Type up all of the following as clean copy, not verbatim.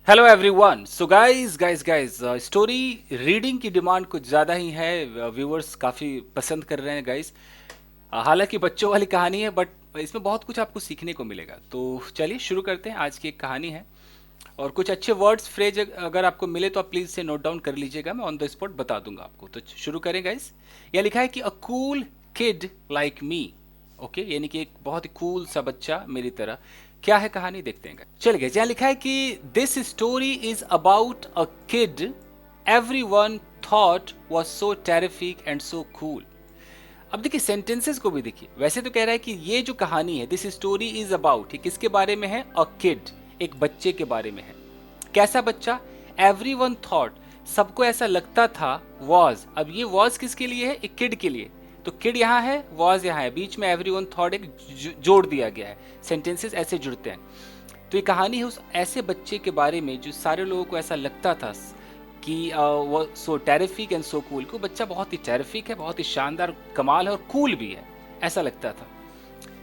Hello everyone. So guys story reading की demand कुछ ज़्यादा ही है। व्यूअर्स काफ़ी पसंद कर रहे हैं गाइस। हालांकि बच्चों वाली कहानी है बट इसमें बहुत कुछ आपको सीखने को मिलेगा। तो चलिए शुरू करते हैं। आज की एक कहानी है और कुछ अच्छे वर्ड्स फ्रेज अगर आपको मिले तो आप प्लीज़ से नोट डाउन कर लीजिएगा। मैं ऑन द स्पॉट बता दूंगा आपको। तो शुरू करें गाइस। यह लिखा है कि a cool kid like me. Okay, यानी कि एक बहुत ही कूल सा बच्चा मेरी तरह। क्या है कहानी, देखते हैं। चलिए, यहाँ लिखा है कि this story is about a kid every one thought was so terrific and so cool. अब देखिए सेंटेंसेस को भी देखिए। वैसे तो कह रहा है कि ये जो कहानी है, दिस स्टोरी इज अबाउट, ये किसके बारे में है? अ किड, एक बच्चे के बारे में है। कैसा बच्चा? एवरी वन थॉट, सबको ऐसा लगता था। वॉज, अब ये वॉज किसके लिए है? एक किड के लिए। तो किड यहाँ है, वॉज यहाँ है, बीच में एवरी वन थॉट एक जोड़ दिया गया है। सेंटेंसेस ऐसे जुड़ते हैं। तो ये कहानी है उस ऐसे बच्चे के बारे में जो सारे लोगों को ऐसा लगता था कि वो सो टेरिफिक एंड सो कूल, को बच्चा बहुत ही टेरिफिक है, बहुत ही शानदार, कमाल है और कूल भी है, ऐसा लगता था।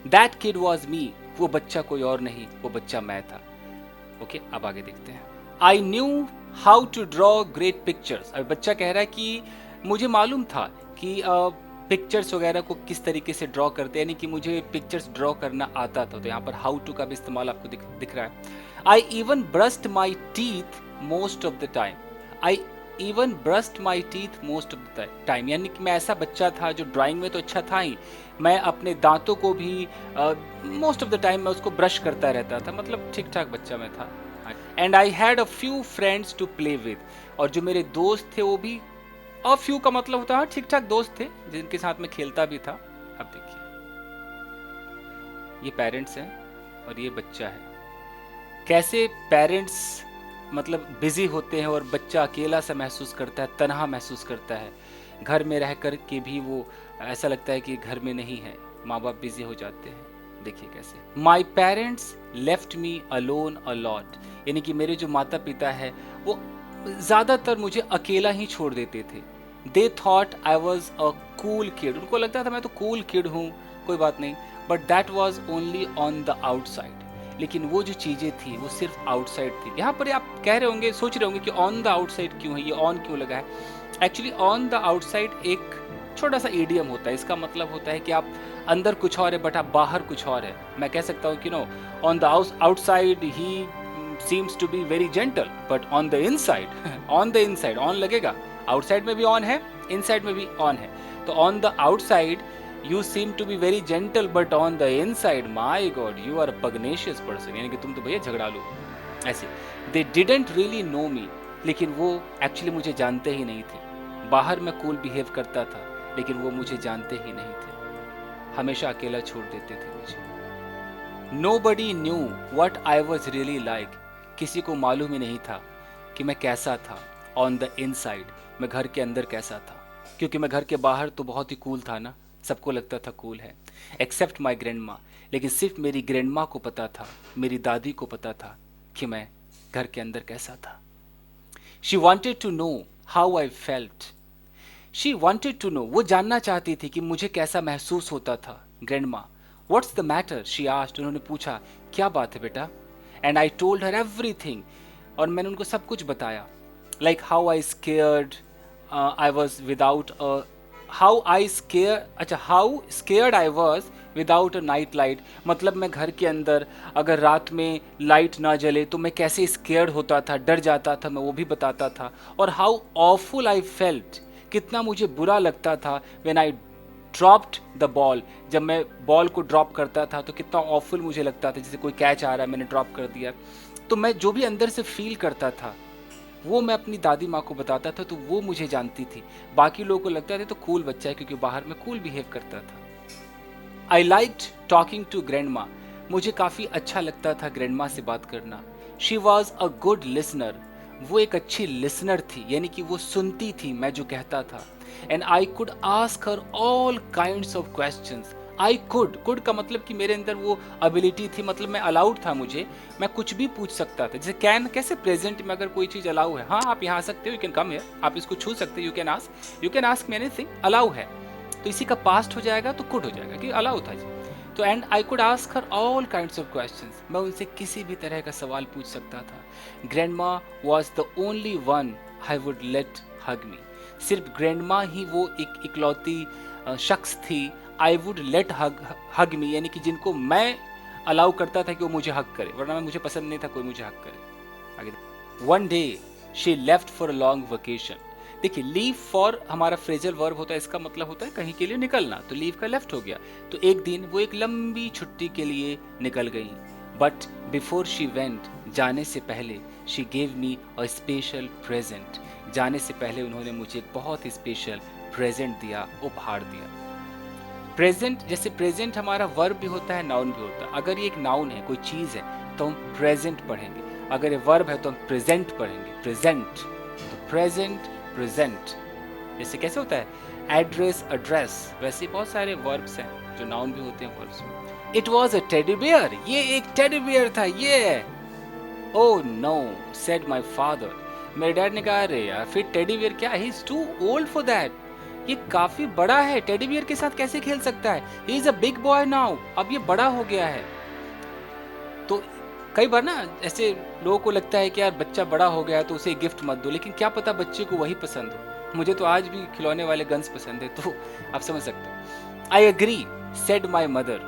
दैट किड वॉज मी, वो बच्चा कोई और नहीं, वो बच्चा मैं था। ओके, अब आगे देखते हैं। I knew how to draw great pictures. अब बच्चा कह रहा है कि मुझे मालूम था कि पिक्चर्स वगैरह को किस तरीके से ड्रॉ करते हैं, यानी कि मुझे पिक्चर्स ड्रॉ करना आता था। तो यहाँ पर हाउ टू का भी इस्तेमाल आपको दिख रहा है। I even brushed my teeth most of the time. I even brushed my teeth most of the time, यानी कि मैं ऐसा बच्चा था जो ड्राइंग में तो अच्छा था ही, मैं अपने दांतों को भी मोस्ट ऑफ द टाइम मैं उसको ब्रश करता रहता था, मतलब ठीक ठाक बच्चा मैं था। And I had a few friends to play with, और जो मेरे दोस्त थे वो भी, अ फ्यू का मतलब होता है ठीक ठाक दोस्त थे जिनके साथ मैं खेलता भी था। अब देखिए, ये पेरेंट्स हैं और ये बच्चा है। कैसे पेरेंट्स मतलब बिजी होते हैं और बच्चा अकेला सा महसूस करता है, तनहा महसूस करता है। घर में रह कर के भी वो ऐसा लगता है कि घर में नहीं है, माँ बाप बिजी हो जाते हैं। देखिए कैसे, my parents left me alone a lot, यानी कि मेरे जो माता पिता है वो ज़्यादातर मुझे अकेला ही छोड़ देते थे। They thought I was a cool kid, उनको लगता था मैं तो कूल किड हूँ, कोई बात नहीं। But that was only on the outside, लेकिन वो जो चीज़ें थी वो सिर्फ आउटसाइड थी। यहाँ पर आप कह रहे होंगे, सोच रहे होंगे कि ऑन द आउटसाइड क्यों है, ये ऑन क्यों लगा है। एक्चुअली ऑन द आउटसाइड एक छोटा सा ईडियम होता है। इसका मतलब होता है कि आप अंदर कुछ और है बट आप बाहर कुछ और है। मैं कह सकता हूँ कि no, on the outside he seems to be very gentle but on the inside on the inside on लगेगा। आउटसाइड में भी ऑन है, इनसाइड में भी ऑन है। तो on the outside you seem to be very gentle but on the inside my god you are a pugnacious person, यानी कि तुम तो भैया झगड़ालू ऐसे। They didn't really know me, लेकिन वो एक्चुअली मुझे जानते ही नहीं थे। बाहर मैं कूल बिहेव करता था लेकिन वो मुझे जानते ही नहीं थे, हमेशा अकेला छोड़ देते थे मुझे। Nobody knew what I was really like, किसी को मालूम ही नहीं था कि मैं कैसा था। ऑन द इनसाइड, मैं घर के अंदर कैसा था, क्योंकि मैं घर के बाहर तो बहुत ही कूल था ना, सबको लगता था कूल है। एक्सेप्ट माई ग्रैंड माँ, लेकिन सिर्फ मेरी ग्रैंड माँ को पता था, मेरी दादी को पता था कि मैं घर के अंदर कैसा था। She wanted to know how I felt, she wanted to know, वो जानना चाहती थी कि मुझे कैसा महसूस होता था। Grandma, what's the matter, she asked, उन्होंने पूछा क्या बात है बेटा। And I told her everything, और मैंने उनको सब कुछ बताया। Like how I scared I was without how I scare, अच्छा how scared I was without a night light, मतलब मैं घर के अंदर अगर रात में लाइट ना जले तो मैं कैसे स्केयर्ड होता था, डर जाता था, मैं वो भी बताता था। और हाउ ऑफुल आई फेल्ट, कितना मुझे बुरा लगता था when I dropped the ball, जब मैं बॉल को ड्रॉप करता था तो कितना ऑफुल मुझे लगता था, जैसे कोई कैच आ रहा है मैंने ड्रॉप कर दिया। तो मैं जो भी अंदर से फील करता था वो मैं अपनी दादी माँ को बताता था, तो वो मुझे जानती थी। बाकी लोगों को लगता था तो कूल बच्चा है क्योंकि बाहर में कूल बिहेव करता था। I liked talking to grand माँ, मुझे काफ़ी अच्छा लगता था ग्रैंड माँ से बात करना। She was a good listener, वो एक अच्छी लिसनर थी, यानी कि वो सुनती थी मैं जो कहता था। And I could ask her all kinds of questions. I could का मतलब कि मेरे अंदर वो एबिलिटी थी, मतलब मैं अलाउड था, मुझे मैं कुछ भी पूछ सकता था। जैसे कैन, कैसे प्रेजेंट में अगर कोई चीज़ अलाउ है, हाँ आप यहाँ आ सकते हो, यू कैन कम हियर, आप इसको छू सकते हो, you can ask me anything, allow है। तो इसी का पास्ट हो जाएगा तो कुड हो जाएगा कि अलाउ था जी। तो and I could ask her all kinds of questions, मैं उनसे किसी भी तरह का सवाल पूछ सकता था। Grandma was the only one I would let hug me, सिर्फ ग्रैंडमा ही वो एक इकलौती शख्स थी आई वुड लेट हग मी, यानी कि जिनको मैं अलाउ करता था कि वो मुझे हक करे, वरना मुझे पसंद नहीं था कोई मुझे हक करे। आगे one day she left for a long vacation. देखिए लीव फॉर हमारा फ्रेजल वर्ब होता है, इसका मतलब होता है कहीं के लिए निकलना, तो लीव का लेफ्ट हो गया। तो एक दिन वो एक लंबी छुट्टी के लिए निकल गई। बट बिफोर शी वेंट, जाने से पहले, she gave me a special present, जाने से पहले उन्होंने मुझे एक बहुत ही स्पेशल प्रेजेंट दिया, उपहार दिया। प्रेजेंट, जैसे प्रेजेंट हमारा वर्ब भी होता है, नाउन भी होता है। अगर ये एक नाउन है, कोई चीज़ है, तो हम प्रेजेंट पढ़ेंगे। अगर ये वर्ब है तो हम प्रेजेंट पढ़ेंगे, प्रेजेंट। तो प्रेजेंट, प्रेजेंट, जैसे कैसे होता है एड्रेस, एड्रेस, वैसे बहुत सारे वर्ब्स हैं जो नाउन भी होते हैं वर्ब्स में। It was a teddy bear, ये एक टेडी बियर था ये। Oh no said my father, मेरे डैड ने कहा अरे यार फिर टेडी बियर क्या, he is too old for that, ये काफी बड़ा है, टेडी बियर के साथ कैसे खेल सकता है, he is a big boy now, अब ये बड़ा हो गया है। तो कई बार ना ऐसे लोगों को लगता है कि यार बच्चा बड़ा हो गया है तो उसे गिफ्ट मत दो, लेकिन क्या पता बच्चे को वही पसंद हो। मुझे तो आज भी खिलौने वाले गन्स पसंद है, तो आप समझ सकते हो। I agree said my mother,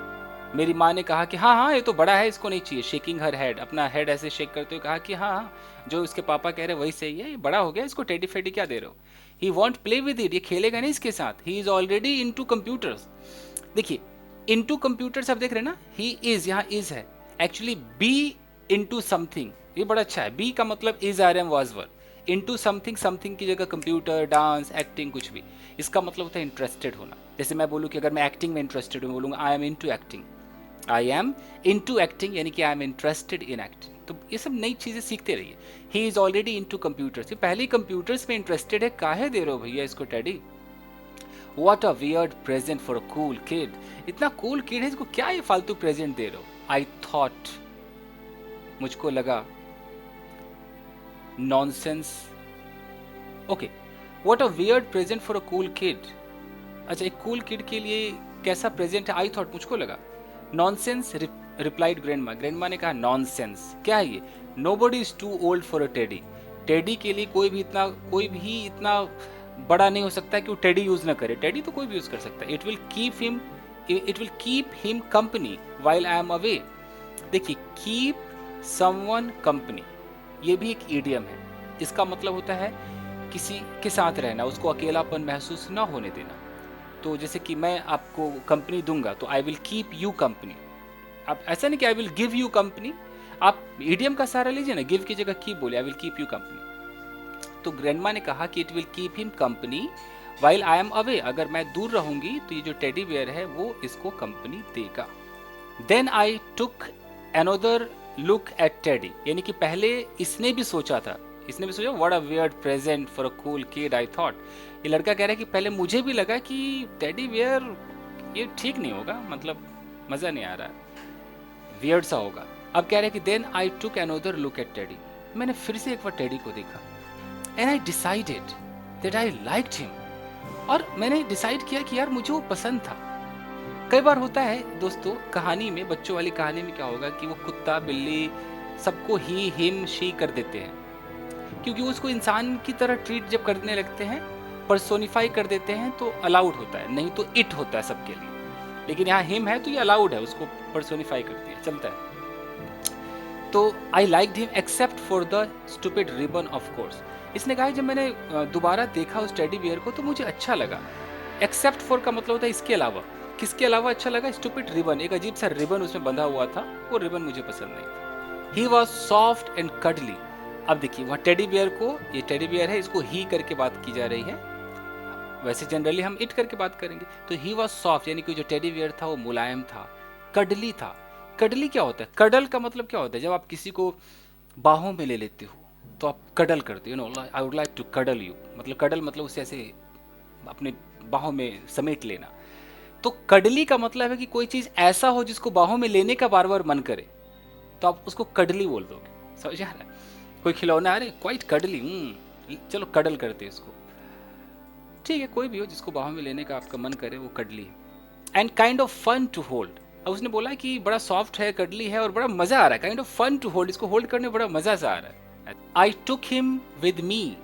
मेरी माँ ने कहा कि हाँ हाँ ये तो बड़ा है, इसको नहीं चाहिए। शेकिंग हर हेड, अपना हेड ऐसे शेक करते हुए कहा कि हाँ हाँ जो उसके पापा कह रहे वही सही है, ये बड़ा हो गया, इसको टेडी फेडी क्या दे रहे हो। He won't play with it, ये खेलेगा नहीं इसके साथ। He is already into computers. देखिए इन टू कंप्यूटर्स आप देख रहे हैं ना, ही इज, यहाँ इज है, एक्चुअली बी इनटू समथिंग, ये बड़ा अच्छा है। बी का मतलब is are am was were, into something, something की जगह कंप्यूटर, डांस, एक्टिंग, कुछ भी। इसका मतलब होता है इंटरेस्टेड होना। जैसे मैं बोलूँ कि अगर मैं एक्टिंग में इंटरेस्टेड हूँ, बोलूँगा I am into acting, I am into acting, यानी कि I am interested in acting. तो ये सब नई चीज़ें सीखते रहिए। ही इज ऑलरेडी इनटू कंप्यूटर्स, पहले ही कंप्यूटर्स में इंटरेस्टेड है, काहे दे रहे हो भैया इसको teddy. What a weird present for a cool kid, इतना कूल किड है, इसको क्या ये फालतू प्रेजेंट दे रहे हो। आई थॉट, मुझको लगा, nonsense, okay, what a weird present for a cool kid. अच्छा एक कूल किड के लिए कैसा प्रेजेंट है, आई थॉट, मुझको लगा। नॉनसेंस रिप्लाइड ग्रैंडमा, ग्रैंडमा ने कहा नॉनसेंस, क्या है ये। Nobody is too old for a teddy, teddy के लिए कोई भी इतना बड़ा नहीं हो सकता कि वो टेडी यूज ना करे, टेडी तो कोई भी यूज कर सकता है। It will keep him company while I am away. देखिए कीप समवन कंपनी, ये भी एक ईडियम है, इसका मतलब होता है किसी के साथ रहना, उसको अकेलापन महसूस ना होने देना। तो जैसे कि मैं आपको कंपनी दूंगा तो I will keep you company. आप ऐसा नहीं कि I will give you company, आप ईडियम का सहारा लीजिए ना, गिव की जगह कीप बोले, I will keep you company. तो ग्रैंडमा ने कहा कि it will keep him company while I am away, अगर मैं दूर रहूंगी तो ये जो टेडी बियर है वो इसको कंपनी देगा। Then I took another look at Teddy, यानी कि पहले इसने भी सोचा था, इसने भी सोचा what a weird present for a cool kid I thought. ये लड़का कह रहा है कि पहले मुझे भी लगा कि टेडी बियर ये ठीक नहीं होगा, मतलब मज़ा नहीं आ रहा, वियर्ड सा होगा। अब कह रहे हैं कि then I took another look at Teddy, मैंने फिर से एक बार टेडी को देखा। And I decided that I liked him, और मैंने डिसाइड किया कि यार मुझे वो पसंद था। कई बार होता है दोस्तों कहानी में, बच्चों वाली कहानी में क्या होगा कि वो कुत्ता बिल्ली सबको ही हिम शी कर देते हैं, क्योंकि वो उसको इंसान की तरह ट्रीट जब करने लगते हैं, पर्सोनिफाई कर देते हैं तो अलाउड होता है, नहीं तो इट होता है सबके लिए। लेकिन यहाँ हिम है तो ये अलाउड है, उसको पर्सोनिफाई करती है, चलता है। तो आई liked him except for the stupid ribbon of course. इसने कहा जब मैंने दोबारा देखा उस टेडी बियर को तो मुझे अच्छा लगा। एक्सेप्ट फॉर का मतलब होता है इसके अलावा, किसके अलावा अच्छा लगा, स्टूपिड रिबन, एक अजीब सा रिबन उसमें बंधा हुआ था, वो रिबन मुझे पसंद नहीं था। He was soft and cuddly. अब देखिए वहाँ टेडी बियर को, ये टेडी बियर है, इसको ही करके बात की जा रही है, वैसे जनरली हम इट करके बात करेंगे। तो ही वॉज सॉफ्ट, यानी कि जो टेडी बियर था वो मुलायम था, कडली था। कडली क्या होता है, कडल का मतलब क्या होता है, जब आप किसी को बाहों में ले लेते हो तो आप कडल करते हो, no I would like to cuddle you, मतलब कडल मतलब उसे ऐसे अपने बाहों में समेट लेना। तो कडली का मतलब है कि कोई चीज़ ऐसा हो जिसको बाहों में लेने का बार बार मन करे, तो आप उसको कडली बोल दोगे, समझ आ रहा है। कोई खिलौना अरे क्वाइट कडली, चलो कडल करते इसको, ठीक है, कोई भी हो जिसको बाहों में लेने का आपका मन करे वो कडली है। And kind of fun to hold, अब उसने बोला कि बड़ा सॉफ्ट है, कडली है और बड़ा मजा आ रहा है, kind of fun to hold, इसको होल्ड करने में बड़ा मजा सा आ रहा है। I took him with me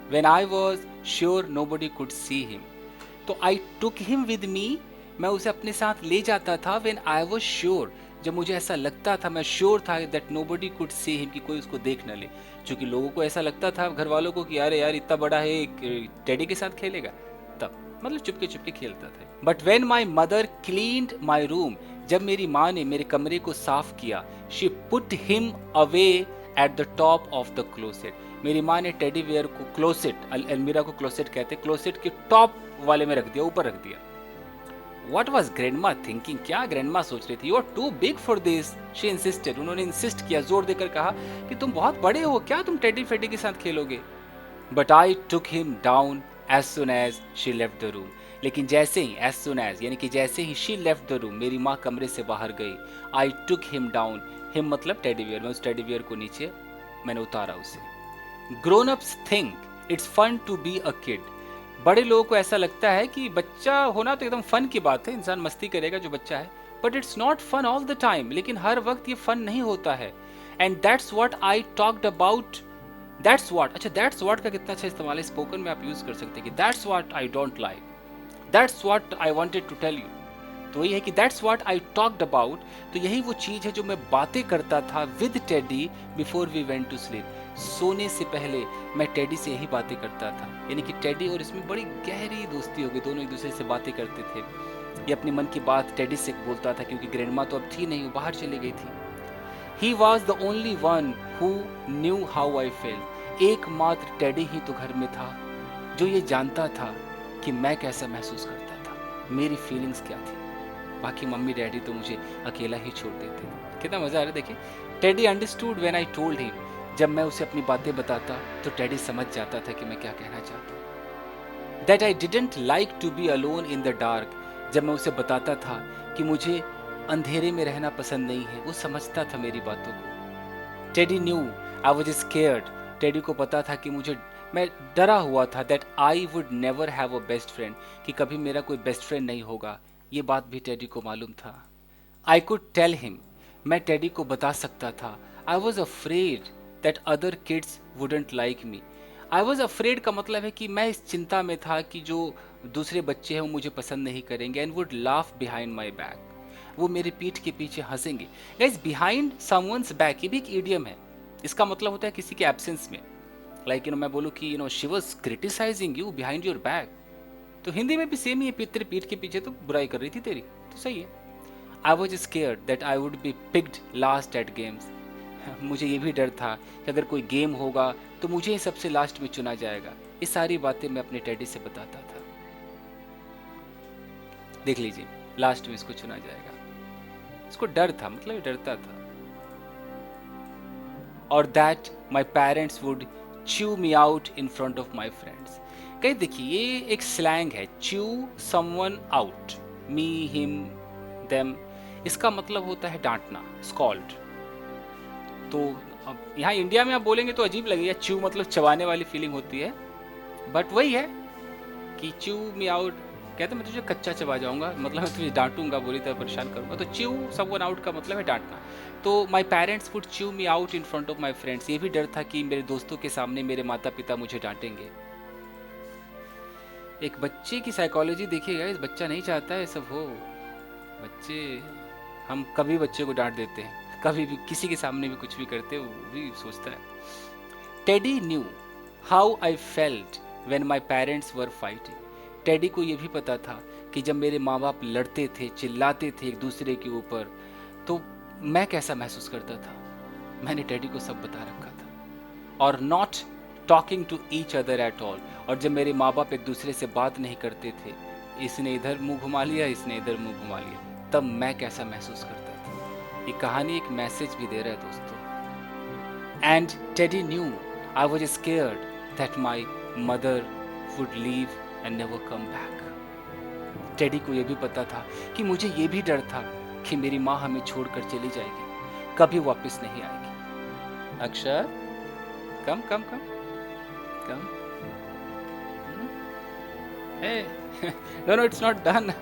when I was sure nobody could see him. तो आई टुक हिम विद मी, मैं उसे अपने साथ ले जाता था व्हेन आई वाज श्योर, जब मुझे ऐसा लगता था, मैं श्योर था that nobody could see him, कि कोई उसको देख न ले। क्योंकि लोगों को ऐसा लगता था, घर वालों को, कि अरे यार इतना बड़ा है, टेडी के साथ खेलेगा, तब मतलब चुपके चुपके खेलता था। But when my mother cleaned my room, जब मेरी माँ ने मेरे कमरे को साफ किया, she put him away at the top of the closet, मेरी माँ ने टेडी वेयर को क्लोसेट, अलमीरा को क्लोसेट कहते, क्लोसेट के टॉप वाले में रख दिया, ऊपर रख दिया। What was grandma thinking? क्या ग्रैंडमा सोच रही थी? You are too big for this. She insisted. उन्होंने इंसिस्ट किया, जोर देकर कहा कि तुम बहुत बड़े हो, क्या तुम टेडी फेडी के साथ खेलोगे? But I took him down as soon as she left the room. लेकिन जैसे ही as soon as यानी कि जैसे ही she left the room, मेरी माँ कमरे से बाहर गई, I took him down. Him मतलब टेडी बियर, मैं उस टेडी बियर को नीचे मैंने उतारा उसे। Grown ups think it's fun to be a kid. बड़े लोगों को ऐसा लगता है कि बच्चा होना तो एकदम फन की बात है, इंसान मस्ती करेगा जो बच्चा है, but it's not fun all the time, लेकिन हर वक्त ये फन नहीं होता है। And that's what I talked about, that's what, अच्छा दैट्स व्हाट का कितना अच्छा इस्तेमाल है, स्पोकन में आप यूज कर सकते हैं कि that's what I don't like, that's what I wanted to tell you. तो वही है कि that's what I talked about, तो यही वो चीज है जो मैं बातें करता था with Teddy before we went to sleep, सोने से पहले मैं टेडी से यही बातें करता था। यानी कि टेडी और इसमें बड़ी गहरी दोस्ती हो गई, दोनों एक दूसरे से बातें करते थे। ये अपनी मन की बात टेडी से बोलता था, क्योंकि ग्रैंडमा तो अब थी नहीं, वो बाहर चली गई थी। He was the only one who knew how I fail, एकमात्र टेडी ही तो घर में था जो ये जानता था कि मैं कैसा महसूस करता था, मेरी फीलिंग्स क्या थी। बाकी मम्मी डैडी तो मुझे अकेला ही छोड़ देते थे। कितना मजा आ रहा है, देखिए। Teddy understood when I told him, जब मैं उसे अपनी बातें बताता तो टेडी समझ जाता था कि मैं क्या कहना चाहता हूँ। That I didn't like to be alone in the dark, जब मैं उसे बताता था कि मुझे अंधेरे में रहना पसंद नहीं है, वो समझता था मेरी बातों को। Teddy new I was scared, teddy को पता था कि मैं डरा हुआ था, that I would never have a best friend, कि कभी मेरा कोई बेस्ट फ्रेंड नहीं होगा, ये बात भी टेडी को मालूम था। आई कुड टेल हिम, मैं टेडी को बता सकता था। I was afraid that other kids wouldn't like me, I was afraid का मतलब है कि मैं इस चिंता में था कि जो दूसरे बच्चे हैं वो मुझे पसंद नहीं करेंगे, and would laugh behind my back, वो मेरे पीठ के पीछे हंसेंगे। गाइस, बिहाइंड समवंस बैक ये भी एक इडियम है, इसका मतलब होता है किसी के एब्सेंस में। लाइक मैं बोलूँ कि she was criticising you behind your back, तो हिंदी में भी सेम ही है, तेरे पीठ के पीछे तो बुराई कर रही थी तेरी, तो सही है। I was scared that I would be picked last at games, मुझे ये भी डर था कि अगर कोई गेम होगा तो मुझे ही सबसे लास्ट में चुना जाएगा। ये सारी बातें मैं अपने डैडी से बताता था। देख लीजिए, लास्ट में इसको चुना जाएगा, इसको डर था, मतलब ये डरता था। और that my parents would chew me out in front of my friends. कहीं देखिए, ये एक स्लैंग है, च्यू समवन आउट, मी, हिम, देम, इसका मतलब होता है डांटना, स्कॉल्ड। तो अब यहाँ इंडिया में आप बोलेंगे तो अजीब लगेगा, च्यू मतलब चबाने वाली फीलिंग होती है, बट वही है कि च्यू मी आउट, कहते मैं तुझे कच्चा चबा जाऊंगा, मतलब मैं तुझे डांटूंगा, बुरी तरह परेशान करूंगा, तो च्यू समवन आउट का मतलब है डांटना। तो my parents would chew me out in front of my friends, ये भी डर था कि मेरे दोस्तों के सामने मेरे माता पिता मुझे डांटेंगे। एक बच्चे की साइकोलॉजी देखिएगा, इस बच्चा नहीं चाहता है सब हो, बच्चे, हम कभी बच्चे को डांट देते हैं, कभी भी किसी के सामने भी कुछ भी करते हैं, वो भी सोचता है। Teddy knew how I felt when my parents were fighting, teddy को ये भी पता था कि जब मेरे माँ बाप लड़ते थे, चिल्लाते थे एक दूसरे के ऊपर, तो मैं कैसा महसूस करता था। मैंने टेडी को सब बता रखा था। और not talking to each other at all, और जब मेरे माँ बाप एक दूसरे से बात नहीं करते थे, इसने इधर मुंह घुमा लिया, इसने इधर मुंह घुमा लिया, तब मैं कैसा महसूस करता था। ये कहानी एक मैसेज भी दे रहा है दोस्तों। And teddy new I was scared that my mother would leave and never come back. Teddy को यह भी पता था कि मुझे ये भी डर था कि मेरी माँ हमें छोड़कर चली जाएगी, कभी वापस नहीं आएगी। अक्षर, कम कम कम कम। Hey, no, it's not done.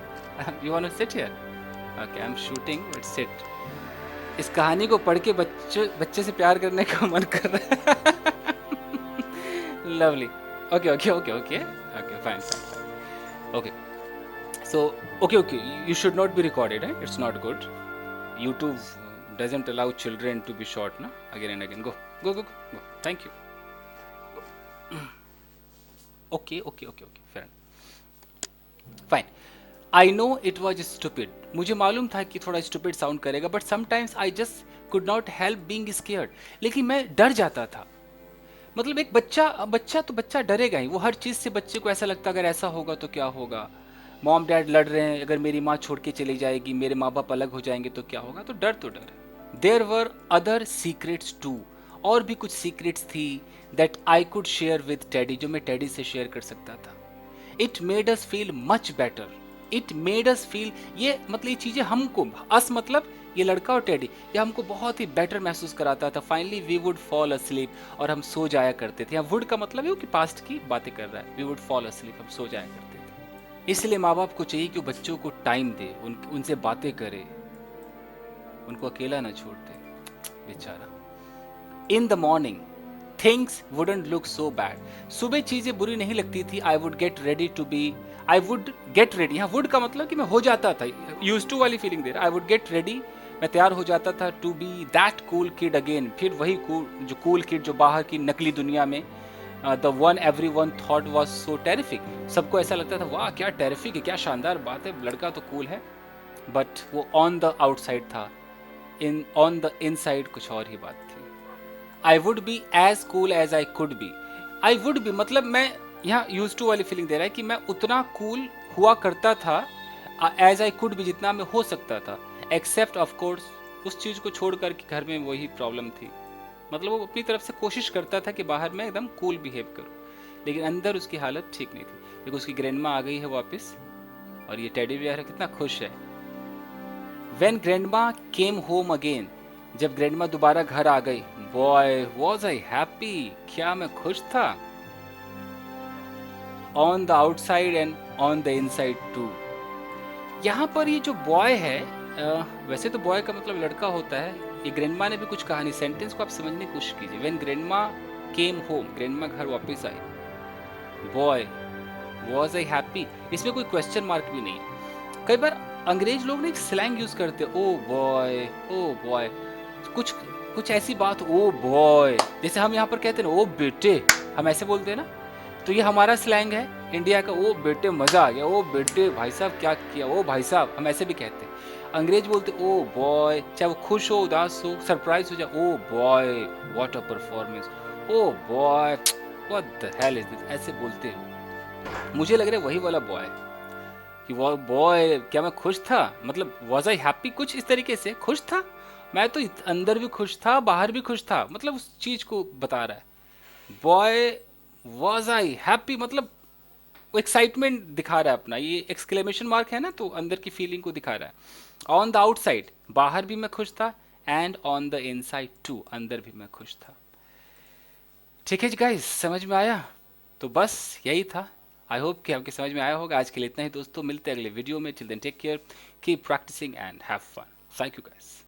You want to sit here? Okay, I am shooting, but seat. इस कहानी को पढ़ के बच्चे बच्चे से प्यार करने का मन कर रहा है। Lovely. Okay okay okay okay okay, fine fine fine, okay. So, okay, okay, you should not be recorded, eh? It's not good. YouTube doesn't allow children to be shot, na? Again and again. Go, go, go, go, go. Thank you. Okay, okay, okay, okay. Fair enough. Fine. I know it was stupid. मुझे मालूम था कि थोड़ा stupid sound करेगा, but sometimes I just could not help being scared. लेकिन मैं डर जाता था। मतलब एक बच्चा बच्चा तो बच्चा डरेगा ही, वो हर चीज़ से बच्चे को ऐसा लगता अगर ऐसा होगा तो क्या होगा, मॉम डैड लड़ रहे हैं, अगर मेरी माँ छोड़ के चली जाएगी, मेरे माँ बाप अलग हो जाएंगे तो क्या होगा, तो डर है। There were other secrets too, और भी कुछ सीक्रेट्स थी that I could share with Teddy, जो मैं टेडी से शेयर कर सकता था। It made us feel much better, it made us feel, ये मतलब ये चीज़ें हमको, अस मतलब ये लड़का और टेडी, ये हमको बहुत ही बेटर महसूस कराता था। Finally we would fall asleep, और हम सो जाया करते थे। यहाँ वुड का मतलब है कि पास्ट की बातें कर रहा है। वी वुड फॉल अस्लीप, हम सो जाया करते थे। इसलिए माँ बाप को चाहिए कि वो बच्चों को टाइम दे, उनसे बातें करे, उनको अकेला ना छोड़ दे बेचारा। In the morning things wouldn't look so bad, सुबह चीजें बुरी नहीं लगती थी। I would get ready to be, I would get ready, यहाँ वुड का मतलब कि मैं हो जाता था, यूज टू वाली फीलिंग दे रहा। आई वुड गेट रेडी, मैं तैयार हो जाता था, to be that cool kid again, फिर वही जो कूल किड जो बाहर की नकली दुनिया में, the one every one thought was so terrific, सबको ऐसा लगता था वाह क्या टेरिफिक है, क्या शानदार बात है, लड़का तो कूल है, बट वो ऑन द आउटसाइड था, ऑन द इनसाइड कुछ और ही बात थी। I would be as cool as I could be, I would be मतलब मैं यहाँ यूज टू वाली फीलिंग दे रहा है कि मैं उतना कूल हुआ करता था, एज आई कुड बी जितना मैं हो सकता था, एक्सेप्ट ऑफ कोर्स उस चीज़ को छोड़ कर कि घर में वही प्रॉब्लम थी। मतलब वो अपनी तरफ से कोशिश करता था कि बाहर में एकदम कूल बिहेव करूँ, लेकिन अंदर उसकी हालत ठीक नहीं थी। देखो उसकी ग्रैंडमा आ गई है वापस, और ये टेडी बियर है, कितना खुश है। When grandma came home again, जब ग्रैंडमा दोबारा घर आ गई, बॉय वॉज आई हैप्पी, क्या मैं खुश था। On the outside and on the inside too, यहाँ पर ये जो बॉय है, वैसे तो बॉय का मतलब लड़का होता है, ये ग्रैंडमा ने भी कुछ कहा नहीं, सेंटेंस को आप समझने की कोशिश कीजिए। When grandma came home, grandma घर वापस आई, बॉय वॉज आई हैप्पी, इसमें कोई क्वेश्चन मार्क भी नहीं है। कई बार अंग्रेज लोग ना एक स्लैंग यूज करते, ओ बॉय, ओ बॉय, कुछ कुछ ऐसी बात, ओ बॉय, जैसे हम यहाँ पर कहते हैं ना ओ बेटे, हम ऐसे बोलते हैं ना, तो ये हमारा स्लैंग है इंडिया का, ओ बेटे मजा आ गया, ओ बेटे भाई साहब क्या किया, ओ भाई साहब, हम ऐसे भी कहते हैं। अंग्रेज बोलते ओ बॉय, चाहे वो खुश हो, उदास हो, सरप्राइज हो जाए, oh boy what a performance, oh boy what the hell is this, ऐसे बोलते हैं। मुझे लग रहा है वही वाला बॉय, कि वो बॉय क्या मैं खुश था, मतलब वॉज आई हैप्पी, कुछ इस तरीके से खुश था मैं, तो अंदर भी खुश था बाहर भी खुश था, मतलब उस चीज को बता रहा है। बॉय वॉज आई हैप्पी मतलब वो एक्साइटमेंट दिखा रहा है अपना, ये एक्सक्लेमेशन मार्क है ना, तो अंदर की फीलिंग को दिखा रहा है। ऑन द आउटसाइड, बाहर भी मैं खुश था, and on the inside too, अंदर भी मैं खुश था। ठीक है जी गाइस, समझ में आया? तो बस यही था, आई होप कि आपके समझ में आया होगा। आज के लिए इतना ही दोस्तों, मिलते हैं अगले वीडियो में। Till then take care, keep practising and have fun. Thank you guys.